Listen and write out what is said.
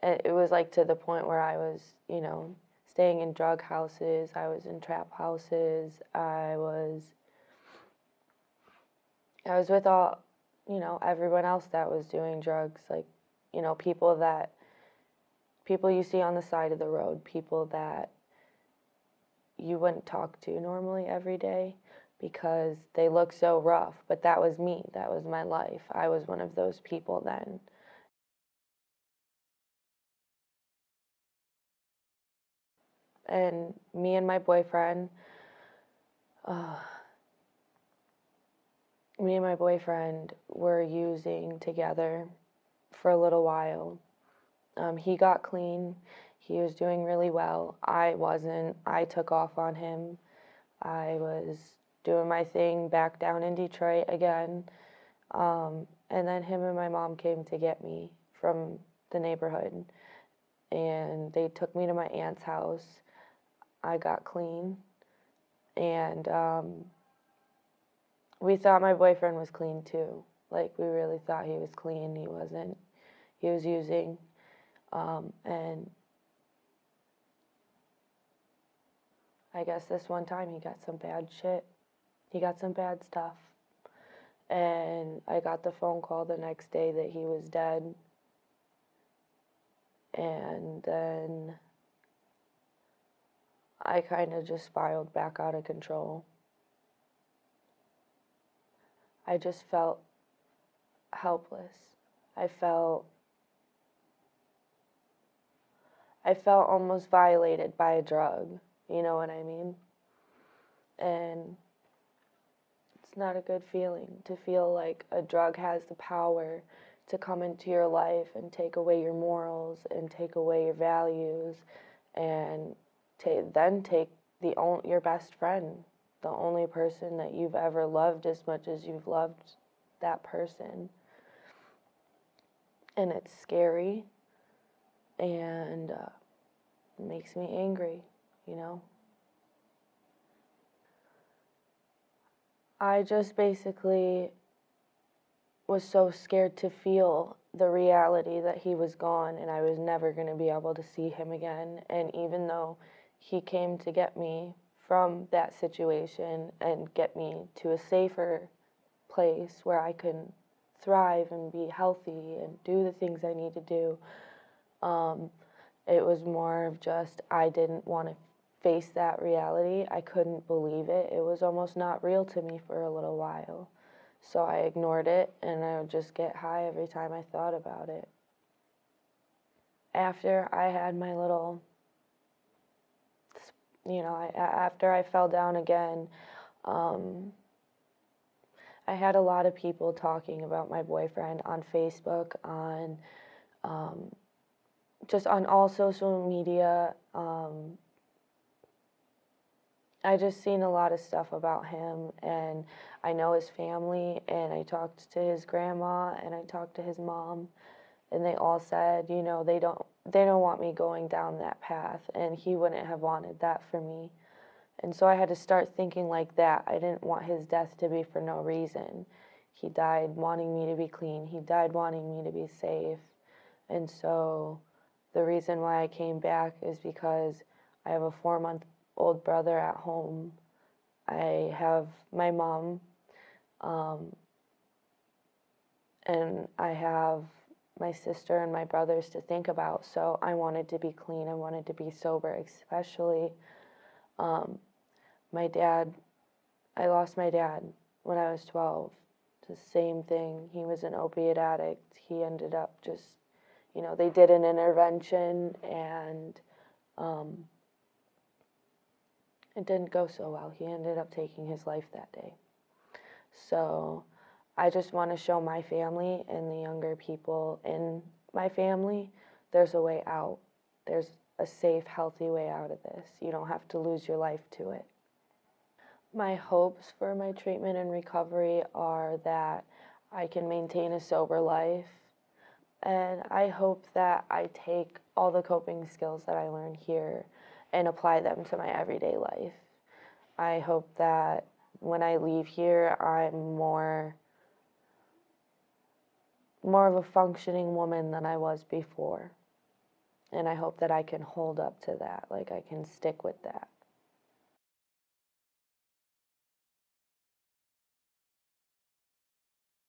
it was like to the point where I was, you know, staying in drug houses, I was in trap houses, I was with all, you know, everyone else that was doing drugs, like, you know, people you see on the side of the road, people that you wouldn't talk to normally every day because they look so rough, but that was me, that was my life. I was one of those people then. And me and my boyfriend, uh, me and my boyfriend were using together for a little while. He got clean. He was doing really well. I wasn't. I took off on him. I was doing my thing back down in Detroit again. And then him and my mom came to get me from the neighborhood. And they took me to my aunt's house. I got clean. And we thought my boyfriend was clean too. Like, we really thought he was clean. He wasn't. He was using. And I guess this one time he got some bad shit. He got some bad stuff. And I got the phone call the next day that he was dead. And then I kind of just spiraled back out of control. I just felt helpless. I felt almost violated by a drug, you know what I mean? And it's not a good feeling to feel like a drug has the power to come into your life and take away your morals and take away your values and then take your best friend, the only person that you've ever loved as much as you've loved that person. And it's scary, and it makes me angry, you know? I just basically was so scared to feel the reality that he was gone and I was never going to be able to see him again. And even though he came to get me from that situation and get me to a safer place where I can thrive and be healthy and do the things I need to do, it was more of just I didn't want to face that reality. I couldn't believe it. It was almost not real to me for a little while. So I ignored it, and I would just get high every time I thought about it. After I had my little, you know, after I fell down again, I had a lot of people talking about my boyfriend on Facebook, on just on all social media. I just seen a lot of stuff about him, and I know his family, and I talked to his grandma, and I talked to his mom, and they all said, you know, they don't want me going down that path, and he wouldn't have wanted that for me. And so I had to start thinking like that. I didn't want his death to be for no reason. He died wanting me to be clean. He died wanting me to be safe. And so the reason why I came back is because I have a 4-month-old brother at home. I have my mom, and I have my sister and my brothers to think about. So I wanted to be clean. I wanted to be sober, especially my dad. I lost my dad when I was 12. It's the same thing. He was an opiate addict. He ended up just, you know, they did an intervention, and it didn't go so well. He ended up taking his life that day. So I just want to show my family and the younger people in my family there's a way out. There's a safe, healthy way out of this. You don't have to lose your life to it. My hopes for my treatment and recovery are that I can maintain a sober life, and I hope that I take all the coping skills that I learned here and apply them to my everyday life. I hope that when I leave here, I'm more of a functioning woman than I was before. And I hope that I can hold up to that, like I can stick with that.